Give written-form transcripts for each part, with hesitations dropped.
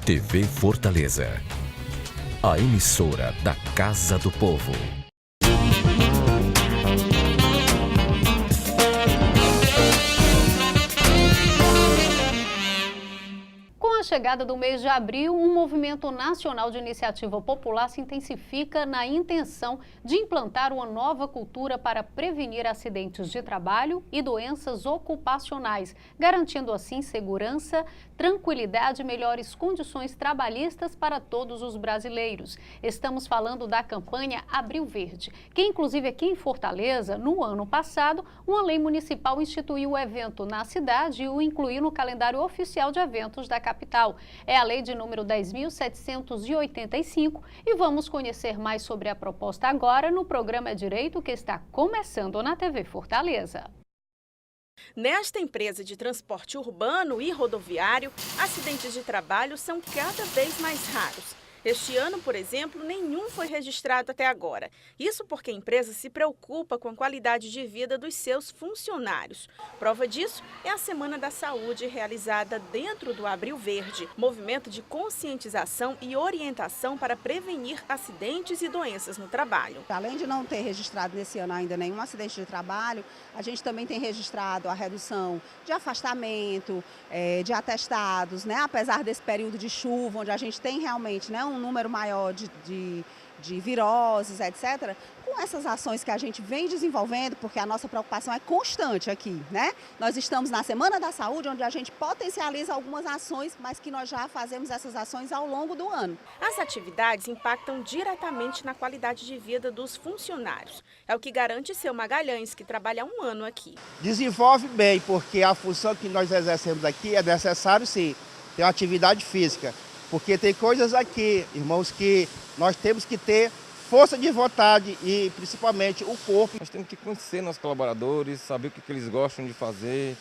TV Fortaleza, a emissora da Casa do Povo. Com a chegada do mês de abril, um movimento nacional de iniciativa popular se intensifica na intenção de implantar uma nova cultura para prevenir acidentes de trabalho e doenças ocupacionais, garantindo assim segurança, tranquilidade e melhores condições trabalhistas para todos os brasileiros. Estamos falando da campanha Abril Verde, que inclusive aqui em Fortaleza, no ano passado, uma lei municipal instituiu o evento na cidade e o incluiu no calendário oficial de eventos da capital. É a lei de número 10.785 e vamos conhecer mais sobre a proposta agora no programa Direito, que está começando na TV Fortaleza. Nesta empresa de transporte urbano e rodoviário, acidentes de trabalho são cada vez mais raros. Este ano, por exemplo, nenhum foi registrado até agora. Isso porque a empresa se preocupa com a qualidade de vida dos seus funcionários. Prova disso é a Semana da Saúde, realizada dentro do Abril Verde, movimento de conscientização e orientação para prevenir acidentes e doenças no trabalho. Além de não ter registrado nesse ano ainda nenhum acidente de trabalho, a gente também tem registrado a redução de afastamento, de atestados, né? Apesar desse período de chuva, onde a gente tem realmente, né, um número maior de viroses, etc., com essas ações que a gente vem desenvolvendo, porque a nossa preocupação é constante aqui, né? Nós estamos na Semana da Saúde, onde a gente potencializa algumas ações, mas que nós já fazemos essas ações ao longo do ano. As atividades impactam diretamente na qualidade de vida dos funcionários. É o que garante seu Magalhães, que trabalha há um ano aqui. Desenvolve bem, porque a função que nós exercemos aqui é necessário, sim, ter uma atividade física. Porque tem coisas aqui, irmãos, que nós temos que ter força de vontade e principalmente o corpo. Nós temos que conhecer nossos colaboradores, saber o que eles gostam de fazer,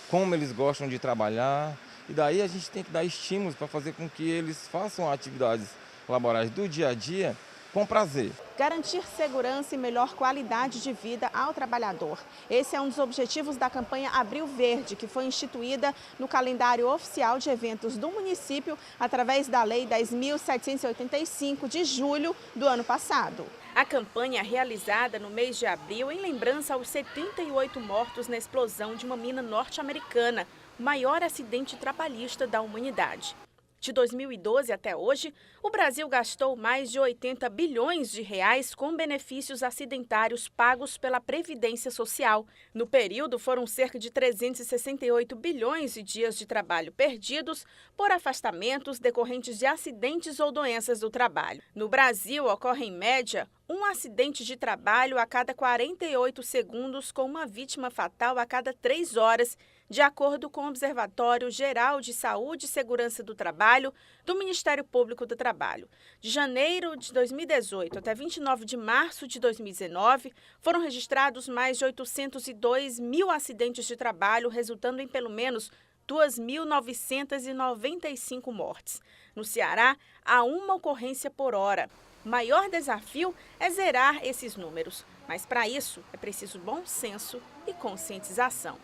como eles gostam de trabalhar. E daí a gente tem que dar estímulos para fazer com que eles façam atividades laborais do dia a dia com prazer. Garantir segurança e melhor qualidade de vida ao trabalhador. Esse é um dos objetivos da campanha Abril Verde, que foi instituída no calendário oficial de eventos do município através da Lei 10.785 de julho do ano passado. A campanha é realizada no mês de abril em lembrança aos 78 mortos na explosão de uma mina norte-americana, o maior acidente trabalhista da humanidade. De 2012 até hoje, o Brasil gastou mais de 80 bilhões de reais com benefícios acidentários pagos pela Previdência Social. No período, foram cerca de 368 bilhões de dias de trabalho perdidos por afastamentos decorrentes de acidentes ou doenças do trabalho. No Brasil, ocorre em média um acidente de trabalho a cada 48 segundos, com uma vítima fatal a cada 3 horas, de acordo com o Observatório Geral de Saúde e Segurança do Trabalho do Ministério Público do Trabalho. De janeiro de 2018 até 29 de março de 2019, foram registrados mais de 802 mil acidentes de trabalho, resultando em pelo menos 2.995 mortes. No Ceará, há uma ocorrência por hora. O maior desafio é zerar esses números, mas para isso é preciso bom senso e conscientização.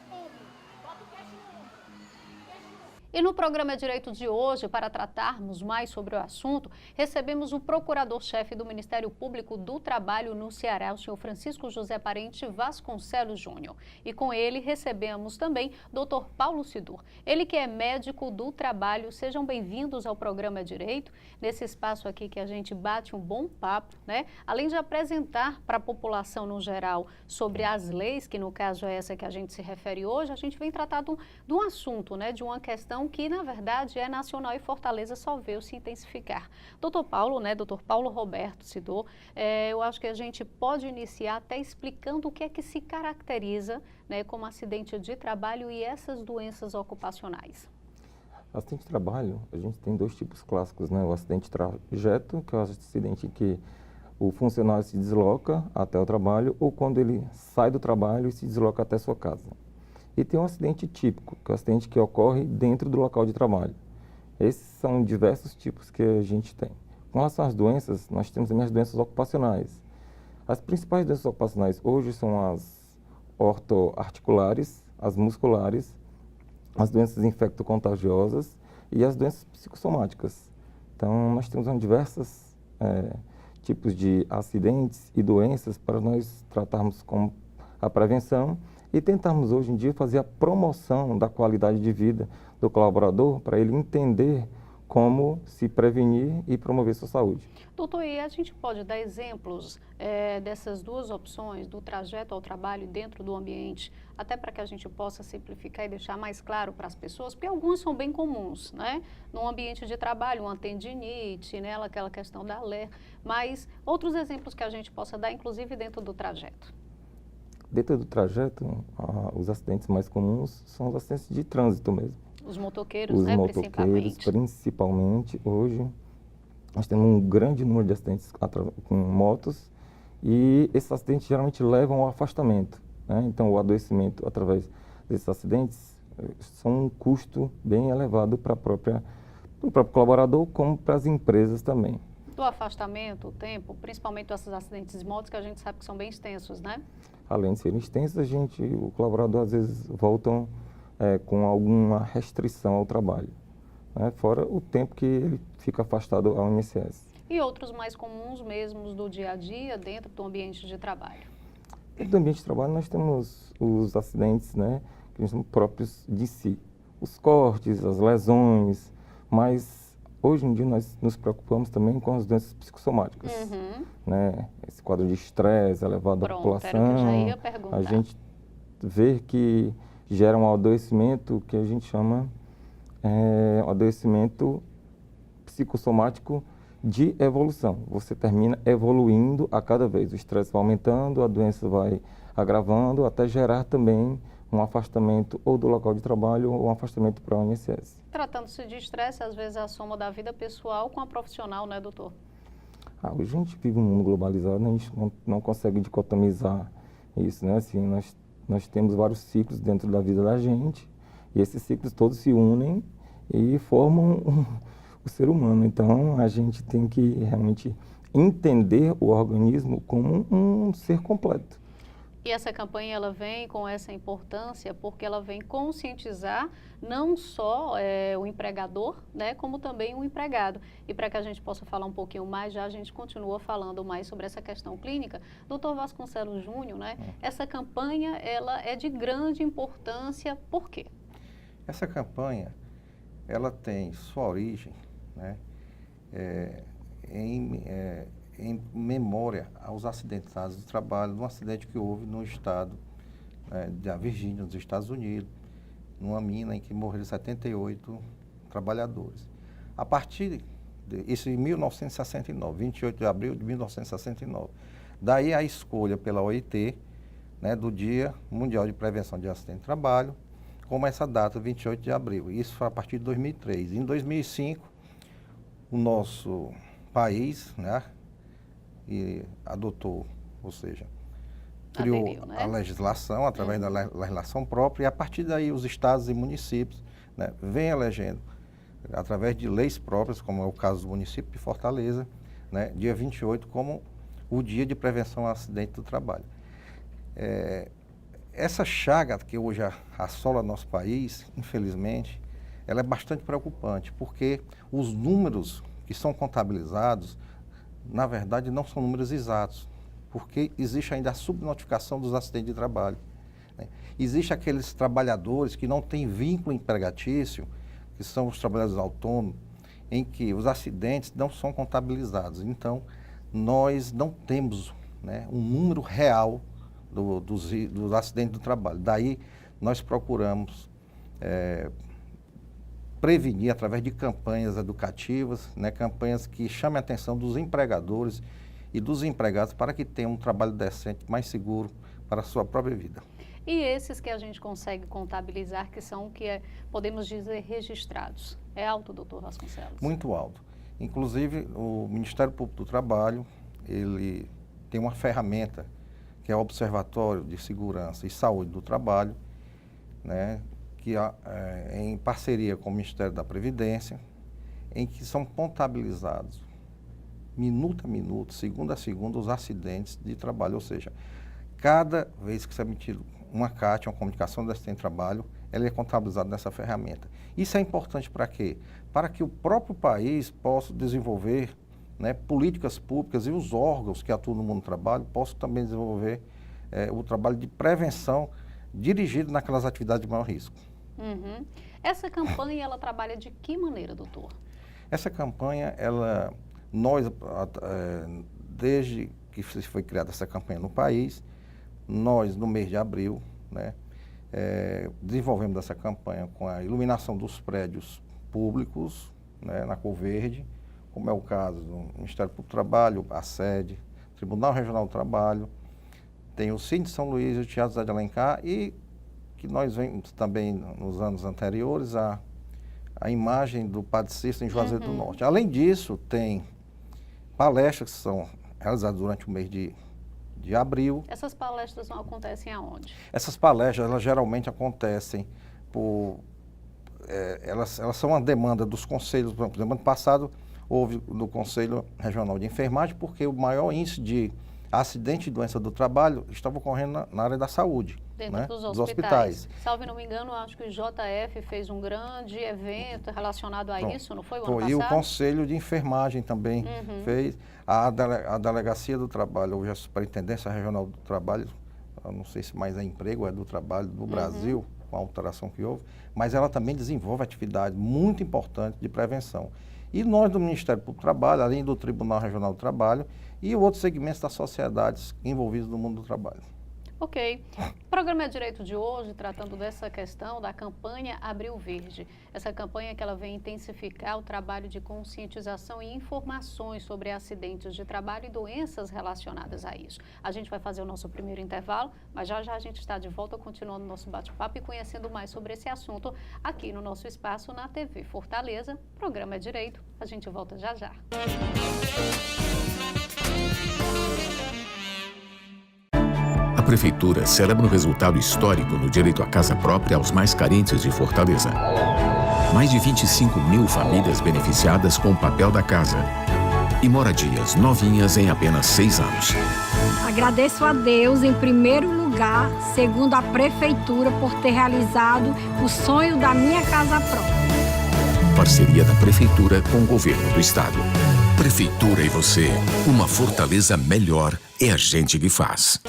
E no programa Direito de hoje, para tratarmos mais sobre o assunto, recebemos o procurador-chefe do Ministério Público do Trabalho no Ceará, o senhor Francisco José Parente Vasconcelos Júnior. E com ele recebemos também Dr. Paulo Sidor, ele que é médico do trabalho. Sejam bem-vindos ao programa Direito, nesse espaço aqui que a gente bate um bom papo, né? Além de apresentar para a população no geral sobre as leis, que no caso é essa que a gente se refere hoje, a gente vem tratar de um assunto, né? De uma questão que, na verdade, é nacional e Fortaleza só veio se intensificar. Doutor Paulo, né, doutor Paulo Roberto Sidor, eu acho que a gente pode iniciar até explicando o que é que se caracteriza, né, como acidente de trabalho e essas doenças ocupacionais. Acidente de trabalho, a gente tem dois tipos clássicos, né? O acidente de trajeto, que é o acidente em que o funcionário se desloca até o trabalho, ou quando ele sai do trabalho e se desloca até sua casa. E tem um acidente típico, que é o acidente que ocorre dentro do local de trabalho. Esses são diversos tipos que a gente tem. Com relação às doenças, nós temos também as doenças ocupacionais. As principais doenças ocupacionais hoje são as ortoarticulares, as musculares, as doenças infectocontagiosas e as doenças psicossomáticas. Então, nós temos diversos tipos de acidentes e doenças para nós tratarmos com a prevenção e tentarmos hoje em dia fazer a promoção da qualidade de vida do colaborador para ele entender como se prevenir e promover sua saúde. Doutor, e a gente pode dar exemplos dessas duas opções, do trajeto ao trabalho dentro do ambiente, até para que a gente possa simplificar e deixar mais claro para as pessoas, porque algumas são bem comuns, né? No ambiente de trabalho, uma tendinite, né? Aquela questão da alergia, mas outros exemplos que a gente possa dar, inclusive dentro do trajeto. Dentro do trajeto, os acidentes mais comuns são os acidentes de trânsito mesmo. Os motoqueiros, Os né, motoqueiros, principalmente, hoje, nós temos um grande número de acidentes com motos e esses acidentes geralmente levam ao afastamento, né? Então, o adoecimento através desses acidentes são um custo bem elevado para o próprio colaborador, como para as empresas também. Do afastamento, o tempo, principalmente esses acidentes de motos que a gente sabe que são bem extensos, né? Além de serem extensos, o colaborador às vezes voltam com alguma restrição ao trabalho, né? Fora o tempo que ele fica afastado ao INSS. E outros mais comuns mesmos do dia a dia dentro do ambiente de trabalho? Dentro do ambiente de trabalho nós temos os acidentes, né, que são próprios de si. Os cortes, as lesões, mas hoje em dia nós nos preocupamos também com as doenças psicossomáticas, né? Esse quadro de estresse elevado da população, era o que eu já ia perguntar. A gente vê que gera um adoecimento que a gente chama um adoecimento psicossomático de evolução. Você termina evoluindo a cada vez. O estresse vai aumentando, a doença vai agravando, até gerar também um afastamento ou do local de trabalho ou um afastamento para o INSS. Tratando-se de estresse, às vezes é a soma da vida pessoal com a profissional, né, doutor? Hoje a gente vive um mundo globalizado, né? A gente não consegue dicotomizar isso, né? Assim, nós temos vários ciclos dentro da vida da gente e esses ciclos todos se unem e formam o ser humano. Então, a gente tem que realmente entender o organismo como um ser completo. E essa campanha, ela vem com essa importância porque ela vem conscientizar não só o empregador, né, como também o empregado. E para que a gente possa falar um pouquinho mais, já a gente continua falando mais sobre essa questão clínica. Doutor Vasconcelos Júnior, né, essa campanha, ela é de grande importância, por quê? Essa campanha, ela tem sua origem, né, em memória aos acidentados do trabalho, de um acidente que houve no estado da Virgínia, nos Estados Unidos, numa mina em que morreram 78 trabalhadores. A partir isso em 1969, 28 de abril de 1969. Daí a escolha pela OIT, né, do Dia Mundial de Prevenção de Acidente de Trabalho, como essa data, 28 de abril. Isso foi a partir de 2003. Em 2005, o nosso país, né, e adotou, ou seja, criou Aderiu, né? a legislação através da legislação própria e a partir daí os estados e municípios, né, vêm elegendo através de leis próprias, como é o caso do município de Fortaleza, né, dia 28 como o Dia de Prevenção ao Acidente do Trabalho. Essa chaga que hoje assola nosso país, infelizmente, ela é bastante preocupante, porque os números que são contabilizados, na verdade, não são números exatos, porque existe ainda a subnotificação dos acidentes de trabalho, né? Existem aqueles trabalhadores que não têm vínculo empregatício, que são os trabalhadores autônomos, em que os acidentes não são contabilizados. Então, nós não temos, né, um número real dos acidentes do trabalho. Daí, nós procuramos prevenir através de campanhas educativas, né, campanhas que chamem a atenção dos empregadores e dos empregados para que tenham um trabalho decente, mais seguro para a sua própria vida. E esses que a gente consegue contabilizar, que são o que podemos dizer registrados, é alto, doutor Vasconcelos? Muito alto. Inclusive, o Ministério Público do Trabalho, ele tem uma ferramenta que é o Observatório de Segurança e Saúde do Trabalho, né, que em parceria com o Ministério da Previdência, em que são contabilizados minuto a minuto, segundo a segundo, os acidentes de trabalho. Ou seja, cada vez que se é emitido uma CAT, uma comunicação de acidente de trabalho, ele é contabilizado nessa ferramenta. Isso é importante para quê? Para que o próprio país possa desenvolver, né, políticas públicas e os órgãos que atuam no mundo do trabalho possam também desenvolver o trabalho de prevenção dirigido naquelas atividades de maior risco. Uhum. Essa campanha, ela trabalha de que maneira, doutor? Essa campanha, desde que foi criada essa campanha no país, nós, no mês de abril, né, desenvolvemos essa campanha com a iluminação dos prédios públicos, né, na cor verde, como é o caso do Ministério Público do Trabalho, a sede, Tribunal Regional do Trabalho, tem o Cine de São Luís e o Teatro Zé de Alencar, e que nós vemos também nos anos anteriores a imagem do Padre Cícero em Juazeiro do Norte. Além disso, tem palestras que são realizadas durante o mês de abril. Essas palestras não acontecem aonde? Essas palestras, elas geralmente acontecem elas são uma demanda dos conselhos. Por exemplo, ano passado houve no Conselho Regional de Enfermagem, porque o maior índice de acidente e doença do trabalho estava ocorrendo na área da saúde. Dentro, né, dos hospitais. Salvo não me engano, acho que o JF fez um grande evento relacionado a isso, não foi o ano passado? E o Conselho de Enfermagem também fez. A Delegacia do Trabalho, hoje a Superintendência Regional do Trabalho, eu não sei se mais é emprego ou é do trabalho do Brasil, com a alteração que houve, mas ela também desenvolve atividades muito importantes de prevenção. E nós do Ministério Público do Trabalho, além do Tribunal Regional do Trabalho, e outros segmentos das sociedades envolvidos no mundo do trabalho. Ok. O programa É Direito de hoje, tratando dessa questão da campanha Abril Verde. Essa campanha que ela vem intensificar o trabalho de conscientização e informações sobre acidentes de trabalho e doenças relacionadas a isso. A gente vai fazer o nosso primeiro intervalo, mas já já a gente está de volta, continuando o nosso bate-papo e conhecendo mais sobre esse assunto aqui no nosso espaço na TV Fortaleza. O programa É Direito. A gente volta já já. A Prefeitura celebra um resultado histórico no direito à casa própria aos mais carentes de Fortaleza. Mais de 25 mil famílias beneficiadas com o papel da casa. E moradias novinhas em apenas 6 anos. Agradeço a Deus, em primeiro lugar, segundo a Prefeitura, por ter realizado o sonho da minha casa própria. Parceria da Prefeitura com o Governo do Estado. Prefeitura e você, uma Fortaleza melhor é a gente que faz.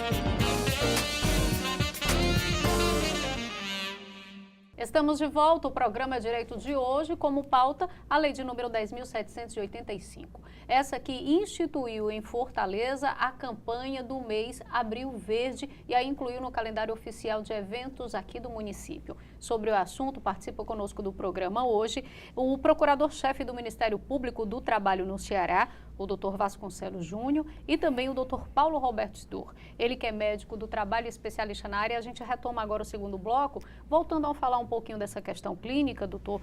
Estamos de volta. O programa Direito de hoje, como pauta, a lei de número 10.785. Essa que instituiu em Fortaleza a campanha do mês Abril Verde e a incluiu no calendário oficial de eventos aqui do município. Sobre o assunto, participa conosco do programa hoje o procurador-chefe do Ministério Público do Trabalho no Ceará, o Dr. Vasconcelos Júnior, e também o Dr. Paulo Roberto Stur. Ele que é médico do trabalho e especialista na área. A gente retoma agora o segundo bloco, voltando a falar um pouquinho dessa questão clínica, doutor.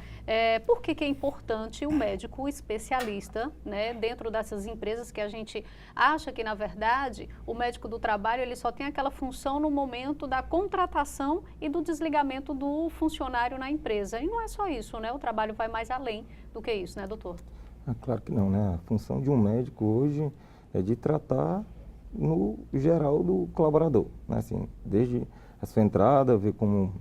Por que é importante o médico especialista, né, dentro dessas empresas que a gente acha que, na verdade, o médico do trabalho ele só tem aquela função no momento da contratação e do desligamento do funcionário na empresa. E não é só isso, né? O trabalho vai mais além do que isso, né, doutor? Claro que não, né? A função de um médico hoje é de tratar no geral do colaborador, né? Assim, desde a sua entrada, ver como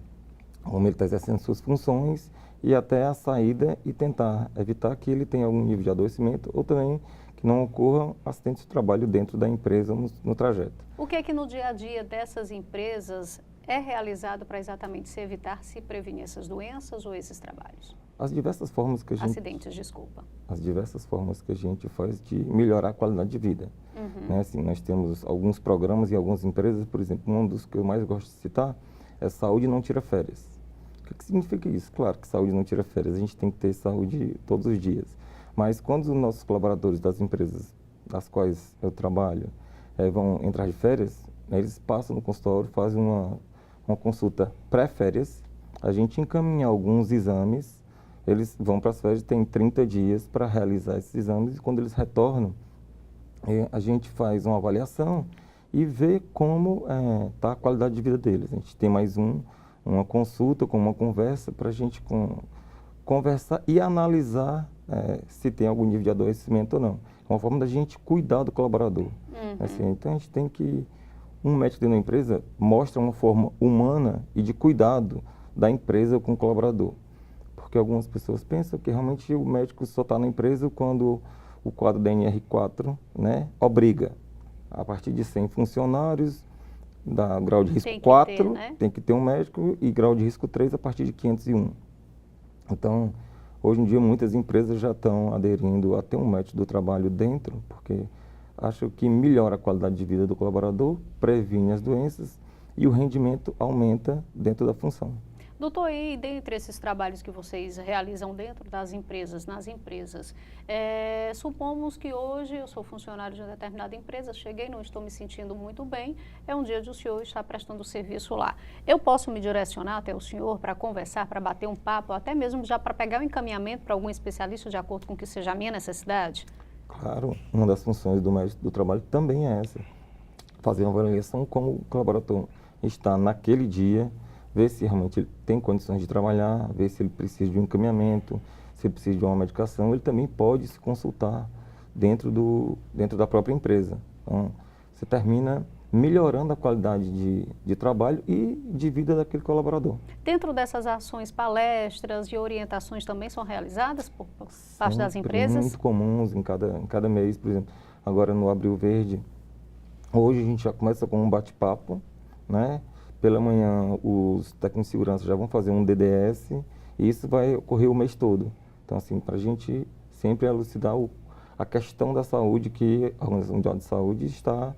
ele está exercendo suas funções e até a saída e tentar evitar que ele tenha algum nível de adoecimento ou também que não ocorram acidentes de trabalho dentro da empresa no trajeto. O que é que no dia a dia dessas empresas é realizado para exatamente se evitar, se prevenir essas doenças ou esses trabalhos? As diversas formas que a gente... Acidentes, desculpa. As diversas formas que a gente faz de melhorar a qualidade de vida. Né? Assim, nós temos alguns programas e algumas empresas, por exemplo, um dos que eu mais gosto de citar é Saúde Não Tira Férias. O que significa isso? Claro que saúde não tira férias, a gente tem que ter saúde todos os dias. Mas quando os nossos colaboradores das empresas das quais eu trabalho vão entrar de férias, eles passam no consultório, fazem uma consulta pré-férias, a gente encaminha alguns exames, eles vão para as férias, tem 30 dias para realizar esses exames e quando eles retornam, a gente faz uma avaliação e vê como está a qualidade de vida deles. A gente tem mais uma consulta, com uma conversa para a gente conversar e analisar se tem algum nível de adoecimento ou não. É uma forma da gente cuidar do colaborador. Assim, então a gente tem que... Um médico dentro da empresa mostra uma forma humana e de cuidado da empresa com o colaborador. Porque algumas pessoas pensam que realmente o médico só está na empresa quando o quadro da NR4, né, obriga. A partir de 100 funcionários, da grau de risco 4, tem que ter um médico, e grau de risco 3 a partir de 501. Então, hoje em dia, muitas empresas já estão aderindo a ter um médico do trabalho dentro, porque acham que melhora a qualidade de vida do colaborador, previne as doenças e o rendimento aumenta dentro da função. Doutor, e dentre esses trabalhos que vocês realizam dentro das empresas, nas empresas, supomos que hoje eu sou funcionário de uma determinada empresa, cheguei, não estou me sentindo muito bem, é um dia de o senhor estar prestando serviço lá. Eu posso me direcionar até o senhor para conversar, para bater um papo, até mesmo já para pegar um encaminhamento para algum especialista de acordo com o que seja a minha necessidade? Claro, uma das funções do médico do trabalho também é essa. Fazer uma avaliação como o colaborador está naquele dia, ver se realmente ele tem condições de trabalhar, ver se ele precisa de um encaminhamento, se ele precisa de uma medicação, ele também pode se consultar dentro da própria empresa. Então, você termina melhorando a qualidade de trabalho e de vida daquele colaborador. Dentro dessas ações, palestras e orientações também são realizadas por parte das empresas? Muito comuns em cada mês, por exemplo. Agora no Abril Verde, hoje a gente já começa com um bate-papo, né? Pela manhã, os técnicos de segurança já vão fazer um DDS e isso vai ocorrer o mês todo. Então, assim, para a gente sempre elucidar a questão da saúde que a Organização Mundial de Saúde está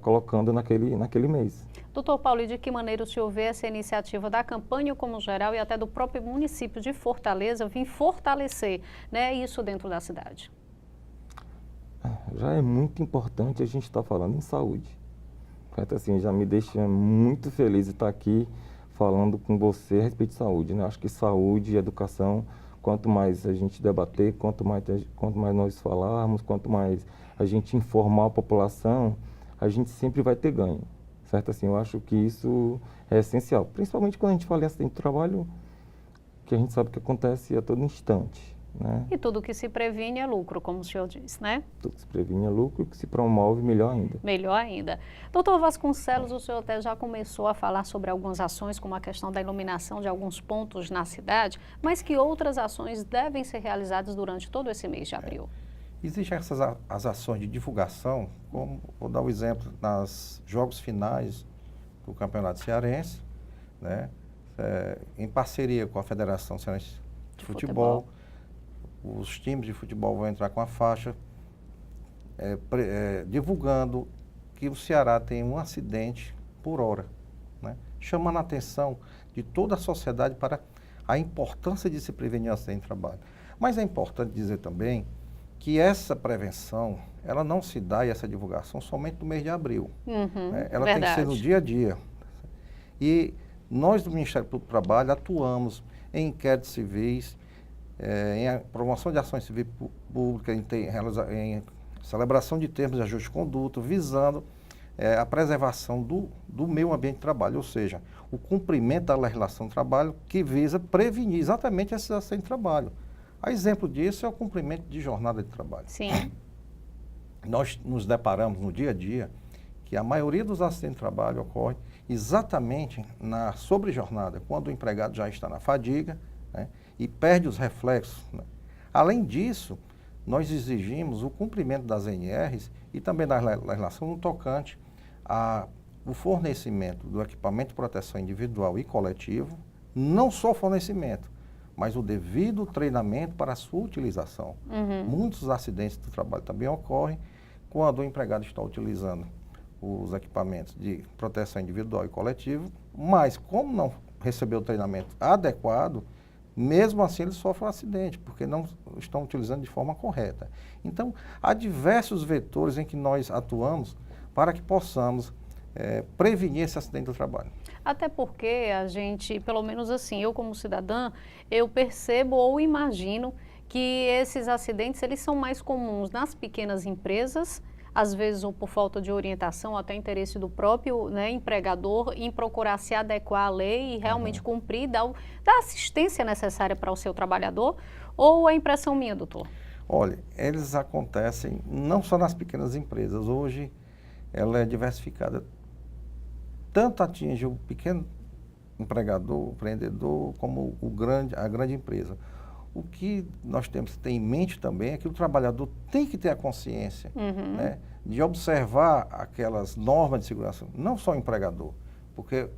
colocando naquele mês. Doutor Paulo, e de que maneira o senhor vê essa iniciativa da campanha como geral e até do próprio município de Fortaleza vir fortalecer, né, isso dentro da cidade? Já é muito importante a gente estar falando em saúde. Assim, já me deixa muito feliz de estar aqui falando com você a respeito de saúde, né? Acho que saúde e educação, quanto mais a gente debater, quanto mais nós falarmos, quanto mais a gente informar a população, a gente sempre vai ter ganho, certo? Assim, eu acho que isso é essencial, principalmente quando a gente fala em acidente de trabalho, que a gente sabe que acontece a todo instante, né? E tudo que se previne é lucro, como o senhor diz, né? Tudo que se previne é lucro e que se promove, melhor ainda. Melhor ainda. Doutor Vasconcelos, o senhor até já começou a falar sobre algumas ações, como a questão da iluminação de alguns pontos na cidade, mas que outras ações devem ser realizadas durante todo esse mês de abril? Existem as ações de divulgação, como vou dar o exemplo nas jogos finais do Campeonato Cearense, né? Em parceria com a Federação Cearense de Futebol. Os times de futebol vão entrar com a faixa divulgando que o Ceará tem um acidente por hora, né? Chamando a atenção de toda a sociedade para a importância de se prevenir o acidente de trabalho. Mas é importante dizer também que essa prevenção, ela não se dá, e essa divulgação, somente no mês de abril. Né? Ela tem que ser no dia a dia. E nós do Ministério Público do Trabalho atuamos em inquéritos civis, em promoção de ações civis públicas, em celebração de termos de ajuste de conduta, visando a preservação do meio ambiente de trabalho, ou seja, o cumprimento da legislação do trabalho que visa prevenir exatamente esses acidentes de trabalho. A exemplo disso é o cumprimento de jornada de trabalho. Sim. Nós nos deparamos no dia a dia que a maioria dos acidentes de trabalho ocorre exatamente na sobrejornada, quando o empregado já está na fadiga, né, e perde os reflexos, né? Além disso, nós exigimos o cumprimento das NRs e também da legislação no tocante ao fornecimento do equipamento de proteção individual e coletivo, não só o fornecimento, mas o devido treinamento para a sua utilização. Muitos acidentes do trabalho também ocorrem quando o empregado está utilizando os equipamentos de proteção individual e coletivo, mas como não recebeu o treinamento adequado, mesmo assim ele sofre um acidente, porque não estão utilizando de forma correta. Então, há diversos vetores em que nós atuamos para que possamos prevenir esse acidente do trabalho. Até porque a gente, pelo menos assim, eu como cidadã, eu percebo ou imagino que esses acidentes, eles são mais comuns nas pequenas empresas, às vezes ou por falta de orientação, ou até interesse do próprio, né, empregador em procurar se adequar à lei e realmente cumprir, dar a assistência necessária para o seu trabalhador, ou é impressão minha, doutor? Olha, eles acontecem não só nas pequenas empresas, hoje ela é diversificada. Tanto atinge o pequeno empregador, o empreendedor, como a grande empresa. O que nós temos que ter em mente também é que o trabalhador tem que ter a consciência, né, de observar aquelas normas de segurança, não só o empregador, porque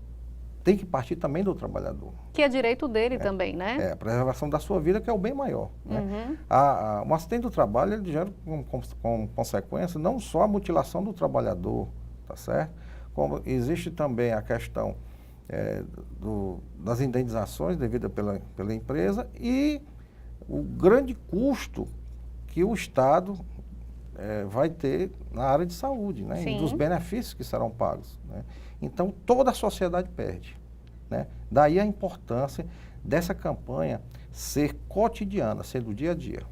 tem que partir também do trabalhador. Que é direito dele também, né? A preservação da sua vida, que é o bem maior. Né? Um acidente do trabalho, ele gera como consequência não só a mutilação do trabalhador, tá certo? Como existe também a questão das indenizações devidas pela empresa e o grande custo que o Estado vai ter na área de saúde, né? E dos benefícios que serão pagos. Né? Então, toda a sociedade perde. Né? Daí a importância dessa campanha ser cotidiana, ser do dia a dia.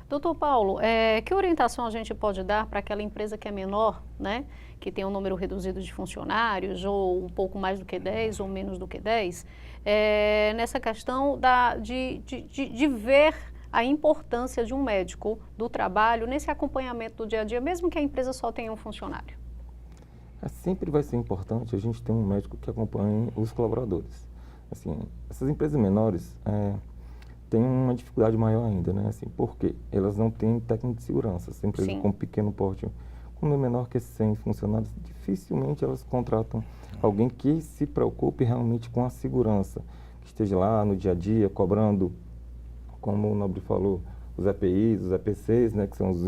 Doutor Paulo, que orientação a gente pode dar para aquela empresa que é menor, né? Que tem um número reduzido de funcionários, ou um pouco mais do que 10, ou menos do que 10, nessa questão de ver a importância de um médico do trabalho nesse acompanhamento do dia a dia, mesmo que a empresa só tenha um funcionário? Sempre vai ser importante a gente ter um médico que acompanhe os colaboradores. Assim, essas empresas menores têm uma dificuldade maior ainda, né? Assim, porque elas não têm técnico de segurança. As empresas com pequeno porte, quando é menor que 100 funcionários, dificilmente elas contratam alguém que se preocupe realmente com a segurança, que esteja lá no dia a dia, cobrando, como o Nobre falou, os EPIs, os EPCs, né? Que são os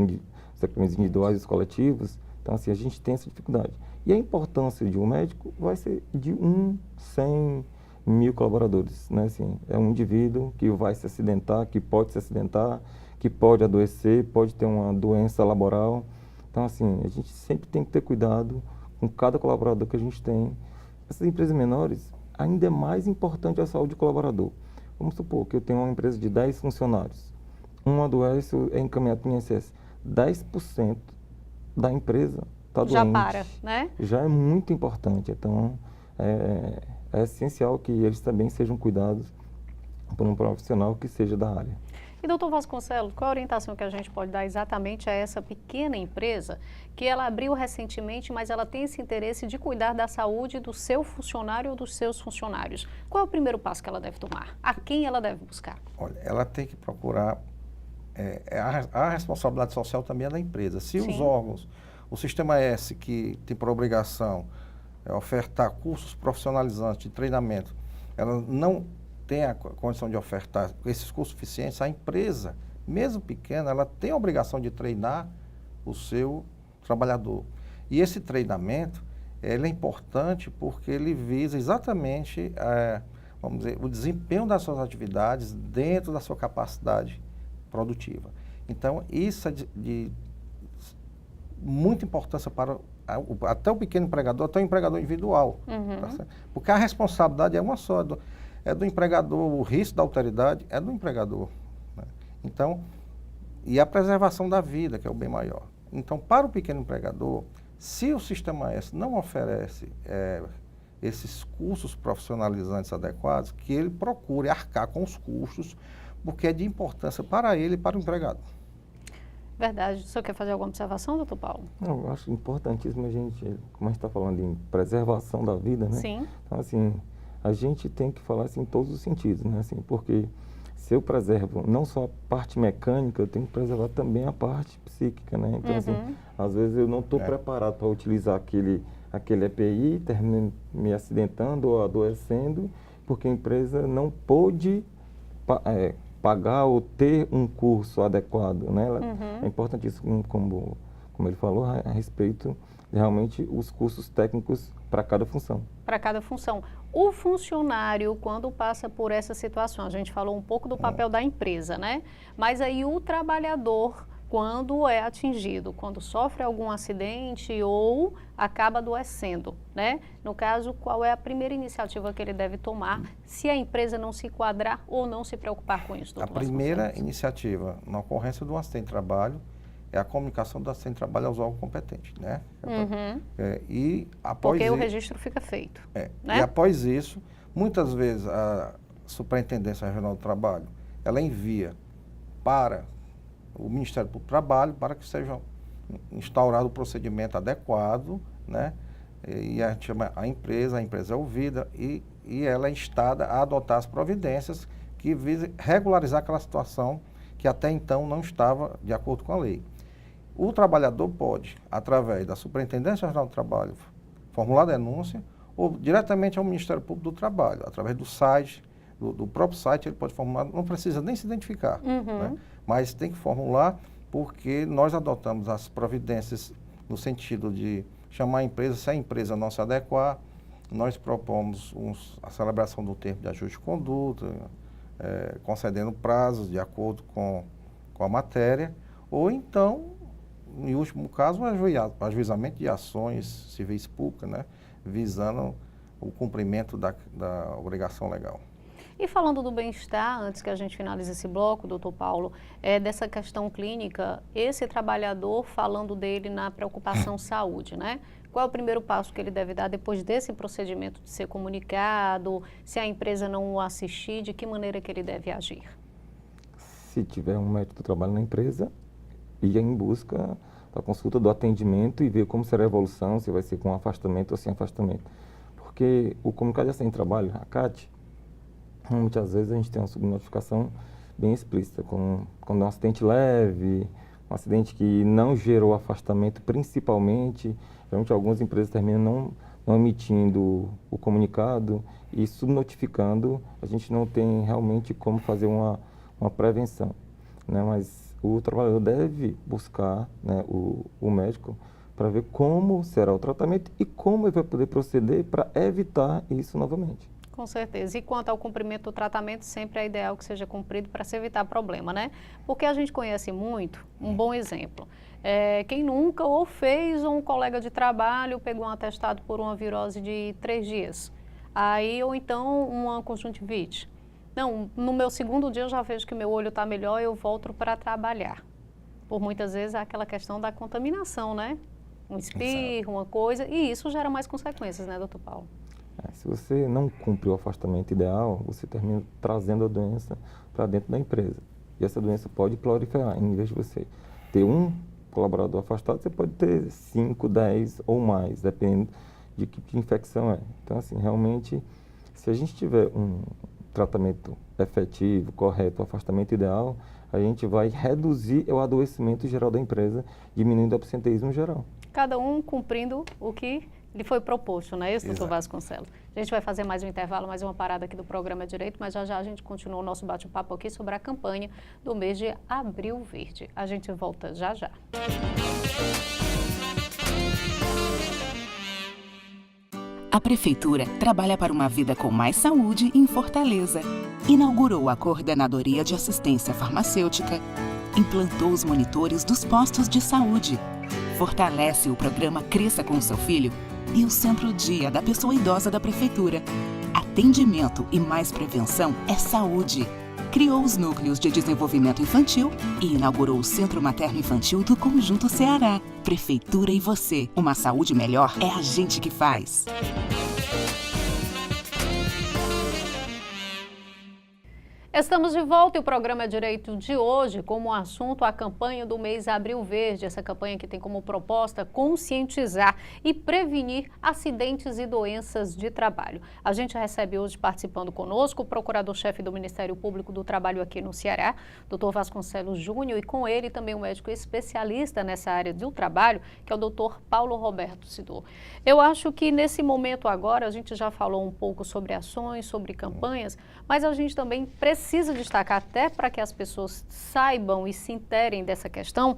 equipamentos individuais e os coletivos. Então, assim, a gente tem essa dificuldade. E a importância de um médico vai ser de 100 mil colaboradores, né? Assim, é um indivíduo que vai se acidentar, que pode se acidentar, que pode adoecer, pode ter uma doença laboral. Então, assim, a gente sempre tem que ter cuidado com cada colaborador que a gente tem. Essas empresas menores, ainda é mais importante a saúde do colaborador. Vamos supor que eu tenho uma empresa de 10 funcionários. Um adoece, é encaminhado para o INSS. 10% da empresa está doente. Já para, né? Já é muito importante. Então, é essencial que eles também sejam cuidados por um profissional que seja da área. E, doutor Vasconcelos, qual a orientação que a gente pode dar exatamente a essa pequena empresa que ela abriu recentemente, mas ela tem esse interesse de cuidar da saúde do seu funcionário ou dos seus funcionários? Qual é o primeiro passo que ela deve tomar? A quem ela deve buscar? Olha, ela tem que procurar... a responsabilidade social também é da empresa. Se os órgãos, o Sistema S, que tem por obrigação ofertar cursos profissionalizantes de treinamento, ela não tem a condição de ofertar esses cursos suficientes, a empresa, mesmo pequena, ela tem a obrigação de treinar o seu trabalhador. E esse treinamento, ele é importante porque ele visa exatamente, vamos dizer, o desempenho das suas atividades dentro da sua capacidade produtiva. Então, isso é de muita importância para até o pequeno empregador, até o empregador individual. Tá certo? Porque a responsabilidade é uma só, é do empregador, o risco da alteridade é do empregador. Né? Então, e a preservação da vida, que é o bem maior. Então, para o pequeno empregador, se o Sistema S não oferece esses cursos profissionalizantes adequados, que ele procure arcar com os custos, porque é de importância para ele e para o empregado. Verdade. O senhor quer fazer alguma observação, doutor Paulo? Não, eu acho importantíssimo a gente, como a gente está falando em preservação da vida, né? Sim. Então, assim, a gente tem que falar assim, em todos os sentidos, né? Assim, porque se eu preservo não só a parte mecânica, eu tenho que preservar também a parte psíquica, né? Então, assim, às vezes eu não estou preparado para utilizar aquele EPI, termino me acidentando ou adoecendo, porque a empresa não pôde pagar ou ter um curso adequado, né? É importantíssimo, como ele falou, a respeito de realmente os cursos técnicos para cada função. Para cada função. O funcionário, quando passa por essa situação, a gente falou um pouco do papel da empresa, né? Mas aí o trabalhador, quando é atingido, quando sofre algum acidente ou acaba adoecendo, né? No caso, qual é a primeira iniciativa que ele deve tomar se a empresa não se enquadrar ou não se preocupar com isso, doutor? A primeira iniciativa na ocorrência de um acidente de trabalho é a comunicação do acidente de trabalho aos órgãos competentes, né? E após porque o registro fica feito. Né? E após isso, muitas vezes a Superintendência Regional do Trabalho, ela envia para o Ministério do Trabalho para que seja instaurado o procedimento adequado, né? E a gente chama a empresa é ouvida e e ela é instada a adotar as providências que visem regularizar aquela situação que até então não estava de acordo com a lei. O trabalhador pode, através da Superintendência Regional do Trabalho, formular denúncia ou diretamente ao Ministério Público do Trabalho, através do site, do próprio site, ele pode formular, não precisa nem se identificar, né? Mas tem que formular porque nós adotamos as providências no sentido de chamar a empresa, se a empresa não se adequar, nós propomos a celebração do termo de ajuste de conduta, concedendo prazos de acordo com a matéria, ou então, em último caso, o ajuizamento de ações civis públicas, né, visando o cumprimento da obrigação legal. E falando do bem-estar, antes que a gente finalize esse bloco, doutor Paulo, dessa questão clínica, esse trabalhador, falando dele na preocupação saúde, né? Qual é o primeiro passo que ele deve dar depois desse procedimento de ser comunicado? Se a empresa não o assistir, de que maneira que ele deve agir? Se tiver um médico do trabalho na empresa, ir em busca da consulta, do atendimento e ver como será a evolução, se vai ser com afastamento ou sem afastamento. Porque o comunicado de acidente de trabalho, a CAT, muitas vezes a gente tem uma subnotificação bem explícita, quando é um acidente leve, um acidente que não gerou afastamento principalmente, realmente algumas empresas terminam não emitindo o comunicado e subnotificando, a gente não tem realmente como fazer uma prevenção, né? Mas o trabalhador deve buscar, né, o médico para ver como será o tratamento e como ele vai poder proceder para evitar isso novamente. Com certeza. E quanto ao cumprimento do tratamento, sempre é ideal que seja cumprido para se evitar problema, né? Porque a gente conhece muito, um bom exemplo. Quem nunca ou fez um colega de trabalho pegou um atestado por uma virose de 3 dias. Aí, ou então uma conjuntivite. Não, no meu segundo dia eu já vejo que meu olho está melhor, eu volto para trabalhar. Por muitas vezes é aquela questão da contaminação, né? Um espirro, uma coisa, e isso gera mais consequências, né, doutor Paulo? Se você não cumpre o afastamento ideal, você termina trazendo a doença para dentro da empresa. E essa doença pode proliferar. Em vez de você ter um colaborador afastado, você pode ter 5, 10 ou mais, dependendo de que infecção é. Então, assim, realmente, se a gente tiver um tratamento efetivo, correto, o afastamento ideal, a gente vai reduzir o adoecimento geral da empresa, diminuindo o absenteísmo geral. Cada um cumprindo o que lhe foi proposto, não é isso, doutor Vasconcelos? A gente vai fazer mais um intervalo, mais uma parada aqui do programa Direito, mas já já a gente continua o nosso bate-papo aqui sobre a campanha do mês de Abril Verde. A gente volta já já. A Prefeitura trabalha para uma vida com mais saúde em Fortaleza. Inaugurou a Coordenadoria de Assistência Farmacêutica, implantou os monitores dos postos de saúde, fortalece o programa Cresça com Seu Filho e o Centro Dia da Pessoa Idosa da Prefeitura. Atendimento e mais prevenção é saúde. Criou os núcleos de desenvolvimento infantil e inaugurou o Centro Materno Infantil do Conjunto Ceará. Prefeitura e você. Uma saúde melhor é a gente que faz. Estamos de volta e o programa Direito de hoje, como assunto, a campanha do mês Abril Verde. Essa campanha que tem como proposta conscientizar e prevenir acidentes e doenças de trabalho. A gente recebe hoje, participando conosco, o procurador-chefe do Ministério Público do Trabalho aqui no Ceará, doutor Vasconcelos Júnior, e com ele também um médico especialista nessa área do trabalho, que é o doutor Paulo Roberto Sidor. Eu acho que nesse momento agora, a gente já falou um pouco sobre ações, sobre campanhas, mas a gente também precisa destacar, até para que as pessoas saibam e se interem dessa questão,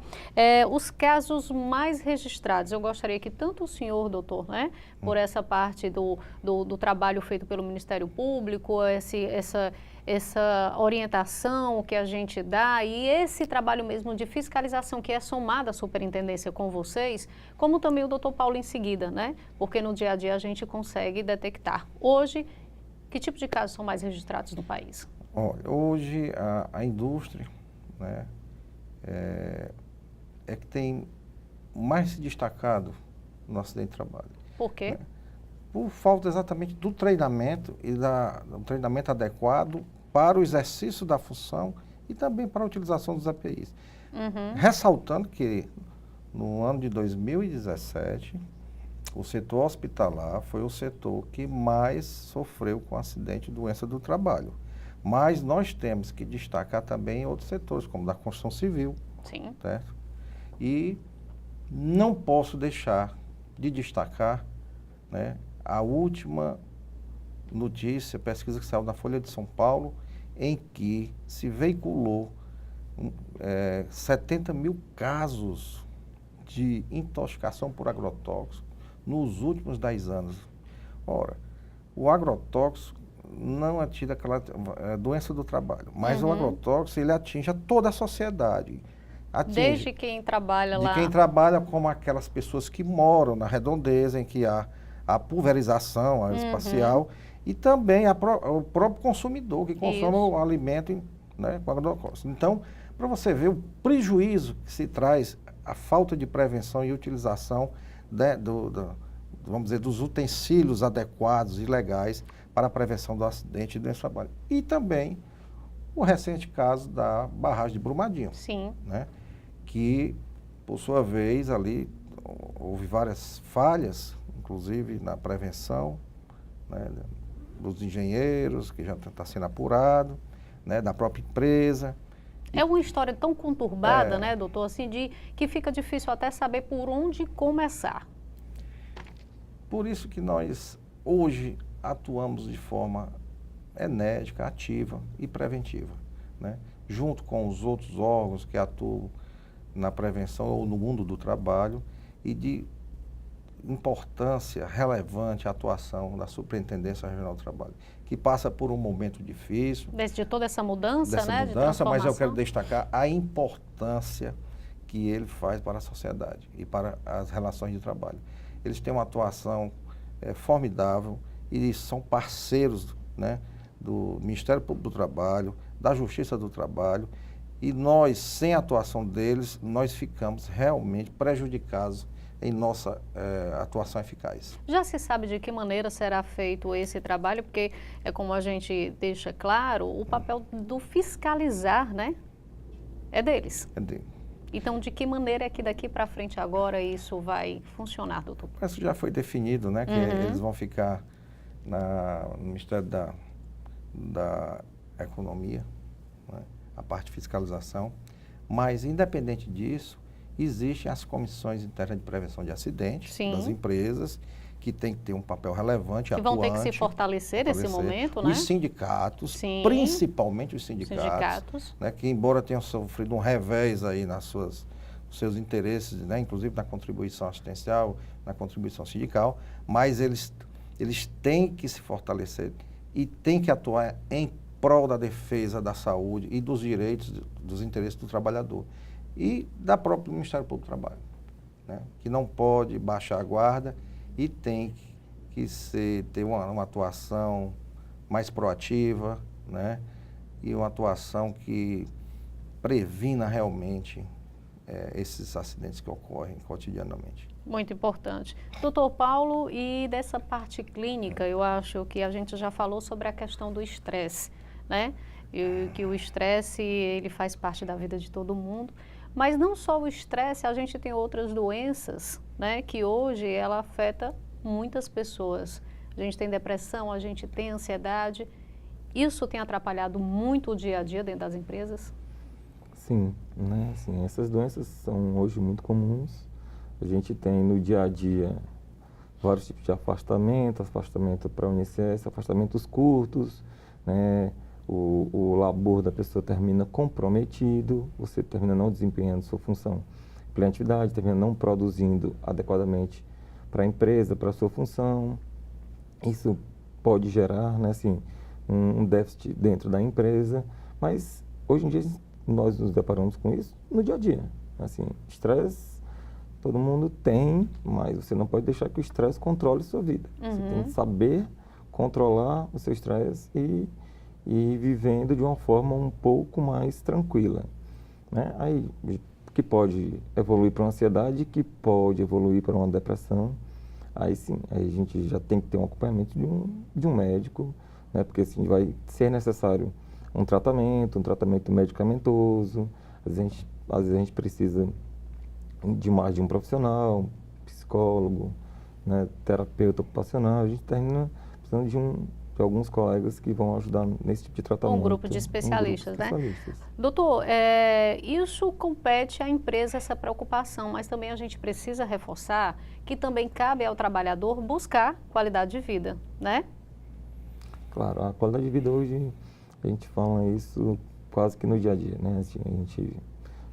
os casos mais registrados. Eu gostaria que tanto o senhor, doutor, né, por essa parte do trabalho feito pelo Ministério Público, essa orientação que a gente dá e esse trabalho mesmo de fiscalização que é somado à superintendência com vocês, como também o doutor Paulo em seguida, né? Porque no dia a dia a gente consegue detectar. Hoje, que tipo de casos são mais registrados no país? Hoje a indústria, né, é que tem mais se destacado no acidente de trabalho. Por quê? Né? Por falta exatamente do treinamento e do treinamento adequado para o exercício da função e também para a utilização dos APIs. Ressaltando que no ano de 2017, o setor hospitalar foi o setor que mais sofreu com acidente e doença do trabalho. Mas nós temos que destacar também outros setores, como da construção civil. Sim. Certo? E não posso deixar de destacar, né, a última notícia, pesquisa que saiu na Folha de São Paulo, em que se veiculou 70 mil casos de intoxicação por agrotóxico nos últimos 10 anos. Ora, o agrotóxico não atinge aquela doença do trabalho, mas o agrotóxico ele atinge a toda a sociedade. Desde quem trabalha lá. De quem trabalha, como aquelas pessoas que moram na redondeza, em que há a pulverização espacial, e também o próprio consumidor, que consome o alimento, né, com agrotóxico. Então, para você ver o prejuízo que se traz, a falta de prevenção e utilização vamos dizer, dos utensílios adequados e legais para a prevenção do acidente e doença do trabalho. E também o recente caso da barragem de Brumadinho. Sim. Né, que, por sua vez, ali houve várias falhas, inclusive na prevenção, né, dos engenheiros, que já está sendo apurado, né, da própria empresa. É uma história tão conturbada, né, doutor, assim, que fica difícil até saber por onde começar. Por isso que nós, hoje, atuamos de forma enérgica, ativa e preventiva, né, junto com os outros órgãos que atuam na prevenção ou no mundo do trabalho, e de importância relevante a atuação da Superintendência Regional do Trabalho, que passa por um momento difícil. Desde toda essa mudança, né? De Mas eu quero destacar a importância que ele faz para a sociedade e para as relações de trabalho. Eles têm uma atuação formidável e são parceiros, né, do Ministério Público do Trabalho, da Justiça do Trabalho, e nós, sem a atuação deles, nós ficamos realmente prejudicados em nossa atuação eficaz. Já se sabe de que maneira será feito esse trabalho, porque é como a gente deixa claro, o papel do fiscalizar, né, é deles. É deles. Então, de que maneira é que daqui para frente agora isso vai funcionar, doutor? Isso já foi definido, né, que eles vão ficar no Ministério da Economia, né, a parte de fiscalização, mas independente disso, existem as comissões internas de prevenção de acidentes das empresas, que tem que ter um papel relevante, que atuante. Vão ter que se fortalecer nesse momento, né? Os sindicatos, principalmente os sindicatos, né, que embora tenham sofrido um revés aí nos seus interesses, né, inclusive na contribuição assistencial, na contribuição sindical, mas eles têm que se fortalecer e têm que atuar em prol da defesa da saúde e dos direitos, dos interesses do trabalhador e da própria Ministério Público do Trabalho, né, que não pode baixar a guarda e tem que ter uma atuação mais proativa, né, e uma atuação que previna realmente esses acidentes que ocorrem cotidianamente. Muito importante. Doutor Paulo, e dessa parte clínica, eu acho que a gente já falou sobre a questão do estresse, né? E que o estresse, ele faz parte da vida de todo mundo, mas não só o estresse, a gente tem outras doenças, né? Que hoje ela afeta muitas pessoas. A gente tem depressão, a gente tem ansiedade. Isso tem atrapalhado muito o dia a dia dentro das empresas? Sim, né? Assim, essas doenças são hoje muito comuns. A gente tem no dia a dia vários tipos de afastamento para o INSS, afastamentos curtos, né? O labor da pessoa termina comprometido, você termina não desempenhando sua função pela atividade, termina não produzindo adequadamente para a empresa, para a sua função. Isso pode gerar, né, assim, um déficit dentro da empresa, mas hoje em dia nós nos deparamos com isso no dia a dia. Assim, estresse todo mundo tem, mas você não pode deixar que o estresse controle sua vida. Você tem que saber controlar o seu estresse e vivendo de uma forma um pouco mais tranquila, né? Aí, que pode evoluir para uma ansiedade, que pode evoluir para uma depressão. Aí sim, aí a gente já tem que ter um acompanhamento de um médico, né? Porque assim, vai ser necessário um tratamento medicamentoso. Às vezes a gente precisa de mais de um profissional, psicólogo, né, terapeuta ocupacional, a gente termina precisando de alguns colegas que vão ajudar nesse tipo de tratamento. Um grupo de especialistas, né? Especialistas. Doutor, isso compete à empresa, essa preocupação, mas também a gente precisa reforçar que também cabe ao trabalhador buscar qualidade de vida, né? Claro, a qualidade de vida hoje, a gente fala isso quase que no dia a dia, né? Assim, a gente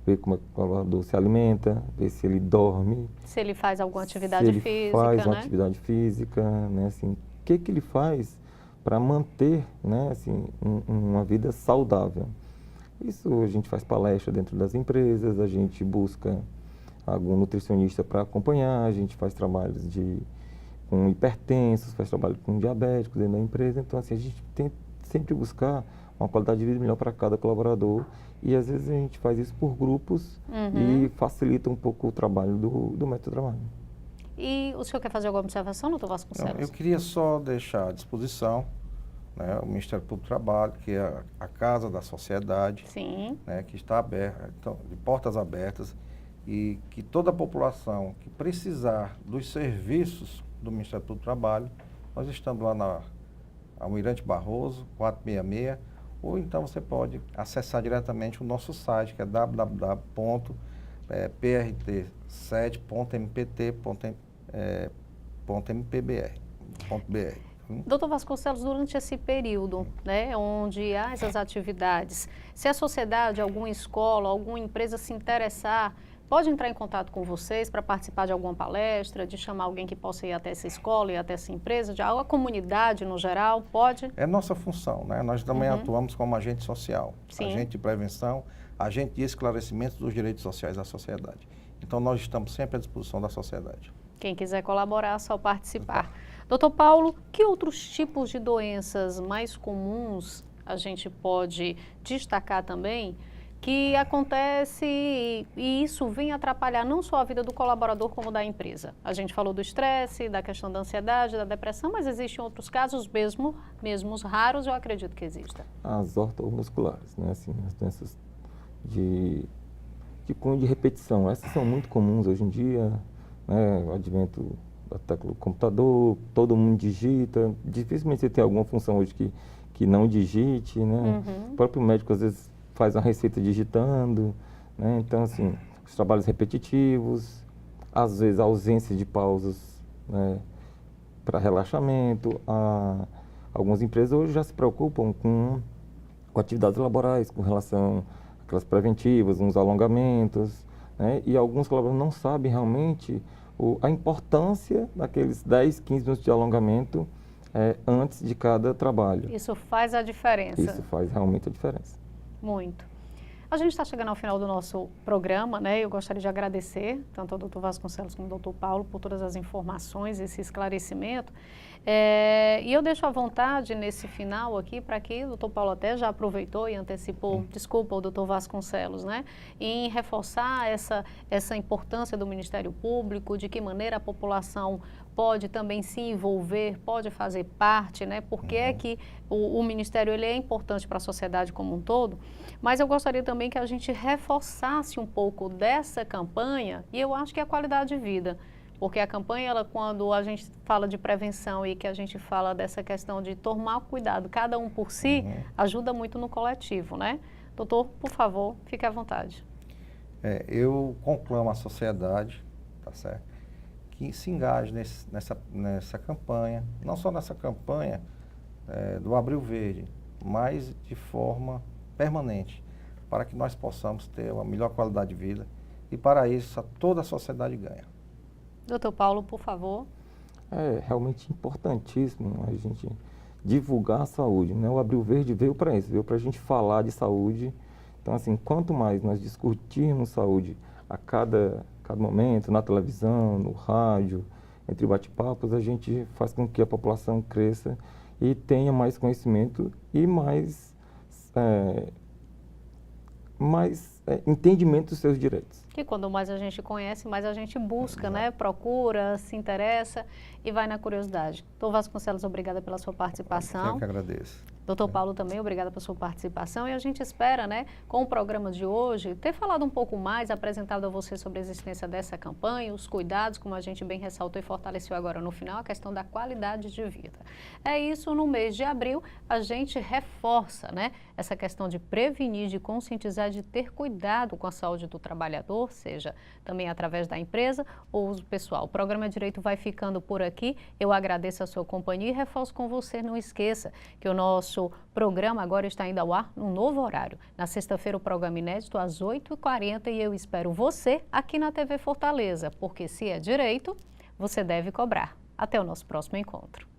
vê como o colaborador se alimenta, vê se ele dorme. Se ele faz alguma atividade física, se ele faz uma né? atividade física, né? Assim, o que ele faz para manter, né, assim, uma vida saudável. Isso a gente faz palestra dentro das empresas, a gente busca algum nutricionista para acompanhar, a gente faz trabalhos com hipertensos, faz trabalho com diabéticos dentro da empresa. Então, assim, a gente tem sempre buscar uma qualidade de vida melhor para cada colaborador e às vezes a gente faz isso por grupos e facilita um pouco o trabalho do método de trabalho. E o senhor quer fazer alguma observação, doutor Vasconcelos? Não, eu queria só deixar à disposição, né, o Ministério Público do Trabalho, que é a casa da sociedade, Sim. né, que está aberta, então, de portas abertas, e que toda a população que precisar dos serviços do Ministério Público do Trabalho, nós estamos lá na Almirante Barroso, 466, ou então você pode acessar diretamente o nosso site, que é www.prt7.mpt.mpbr.br. Doutor Vasconcelos, durante esse período, né, onde há essas atividades, se a sociedade, alguma escola, alguma empresa se interessar, pode entrar em contato com vocês para participar de alguma palestra, de chamar alguém que possa ir até essa escola e até essa empresa, de a comunidade no geral, pode? É nossa função, né? Nós também atuamos como agente social, Sim. agente de prevenção, agente de esclarecimento dos direitos sociais da sociedade. Então, nós estamos sempre à disposição da sociedade. Quem quiser colaborar, só participar. Doutor Paulo, que outros tipos de doenças mais comuns a gente pode destacar também, que acontece e isso vem atrapalhar não só a vida do colaborador como da empresa? A gente falou do estresse, da questão da ansiedade, da depressão, mas existem outros casos mesmo raros, eu acredito que exista. As ortomusculares, né? Assim, as doenças de cunho de repetição, essas são muito comuns hoje em dia, né? O advento da tecla do computador, todo mundo digita, dificilmente você tem alguma função hoje que não digite, né? O próprio médico às vezes faz uma receita digitando, né? Então, assim, os trabalhos repetitivos, às vezes a ausência de pausas, né, para relaxamento. Algumas empresas hoje já se preocupam com atividades laborais, com relação àquelas preventivas, uns alongamentos, né? E alguns colaboradores não sabem realmente a importância daqueles 10, 15 minutos de alongamento antes de cada trabalho. Isso faz a diferença. Isso faz realmente a diferença. Muito. A gente está chegando ao final do nosso programa, né? Eu gostaria de agradecer tanto ao doutor Vasconcelos como ao doutor Paulo por todas as informações, esse esclarecimento. E eu deixo à vontade nesse final aqui para que o doutor Paulo até já aproveitou e antecipou, desculpa, o doutor Vasconcelos, né? Em reforçar essa importância do Ministério Público, de que maneira a população pode também se envolver, pode fazer parte, né? Porque é que o Ministério ele é importante para a sociedade como um todo, mas eu gostaria também que a gente reforçasse um pouco dessa campanha, e eu acho que é a qualidade de vida. Porque a campanha, quando a gente fala de prevenção e que a gente fala dessa questão de tomar cuidado, cada um por si, ajuda muito no coletivo, né? Doutor, por favor, fique à vontade. Eu conclamo a sociedade, tá certo, que se engaje nessa campanha, não só nessa campanha do Abril Verde, mas de forma permanente, para que nós possamos ter uma melhor qualidade de vida e para isso toda a sociedade ganha. Doutor Paulo, por favor. É realmente importantíssimo a gente divulgar a saúde, né? O Abril Verde veio para isso, veio para a gente falar de saúde. Então, assim, quanto mais nós discutirmos saúde a cada momento, na televisão, no rádio, entre bate-papos, a gente faz com que a população cresça e tenha mais conhecimento e mais entendimento dos seus direitos. Que quando mais a gente conhece, mais a gente busca, né? Procura, se interessa e vai na curiosidade. Doutor Vasconcelos, obrigada pela sua participação. Eu que agradeço. Doutor Paulo também, obrigada pela sua participação e a gente espera, né, com o programa de hoje, ter falado um pouco mais, apresentado a você sobre a existência dessa campanha, os cuidados, como a gente bem ressaltou e fortaleceu agora no final, a questão da qualidade de vida. É isso, no mês de abril, a gente reforça, né, essa questão de prevenir, de conscientizar, de ter cuidado com a saúde do trabalhador, seja também através da empresa ou uso pessoal. O programa Direito vai ficando por aqui, eu agradeço a sua companhia e reforço com você, não esqueça que o nosso programa agora está indo ao ar num novo horário. Na sexta-feira o programa inédito às 8h40 e eu espero você aqui na TV Fortaleza, porque se é direito, você deve cobrar. Até o nosso próximo encontro.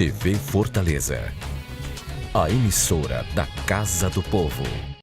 TV Fortaleza, a emissora da Casa do Povo.